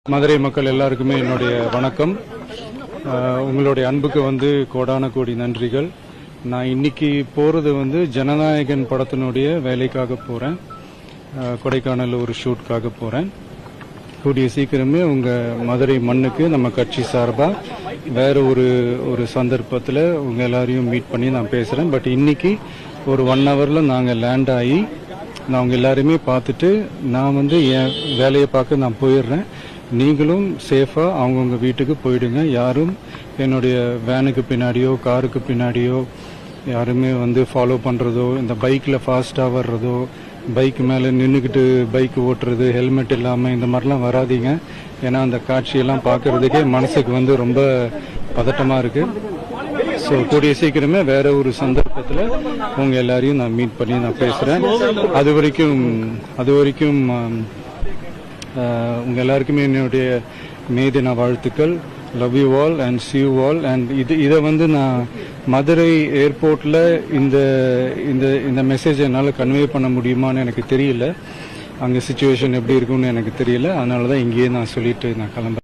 மதுரை மக்கள் எல்லாருக்குமே என்னுடைய வணக்கம். உங்களுடைய அன்புக்கு கோடான கோடி நன்றிகள். நான் இன்னைக்கு போறது ஜனநாயகன் படத்தினுடைய வேலைக்காக போறேன். கொடைக்கானல் ஒரு ஷூட்காக போறேன். கூடிய சீக்கிரமே உங்க மதுரை மண்ணுக்கு நம்ம கட்சி சார்பா வேற ஒரு சந்தர்ப்பத்தில் உங்க எல்லாரையும் மீட் பண்ணி நான் பேசுறேன். பட் இன்னைக்கு ஒரு 1 ஹவர்ல நாங்க லேண்ட் ஆகி நான் உங்க எல்லாருமே பார்த்துட்டு நான் என் வேலையை பார்க்க நான் போயிடுறேன். நீங்களும் சேஃபா அவங்கவுங்க வீட்டுக்கு போயிடுங்க. யாரும் என்னுடைய வேனுக்கு பின்னாடியோ காருக்கு பின்னாடியோ யாருமே ஃபாலோ பண்றதோ, இந்த பைக்ல ஃபாஸ்டா வர்றதோ, பைக் மேல நின்றுக்கிட்டு பைக் ஓட்டுறது, ஹெல்மெட் இல்லாம இந்த மாதிரிலாம் வராதீங்க. ஏன்னா அந்த காட்சியெல்லாம் பார்க்கறதுக்கே மனசுக்கு ரொம்ப பதட்டமா இருக்கு. ஸோ கூடிய சீக்கிரமே வேற ஒரு சந்தர்ப்பத்தில் உங்க எல்லாரையும் நான் மீட் பண்ணி நான் பேசுறேன். அது வரைக்கும் உங்க எல்லாருக்குமே என்னுடைய மே தின வாழ்த்துக்கள். Love you all and see you all. And இதை நான் மதுரை ஏர்போர்ட்ல இந்த மெசேஜ் என்னால் கன்வே பண்ண முடியுமான்னு எனக்கு தெரியல. அங்கே சிச்சுவேஷன் எப்படி இருக்குன்னு எனக்கு தெரியல. அதனால தான் இங்கேயே நான் சொல்லிட்டு நான் கிளம்புறேன்.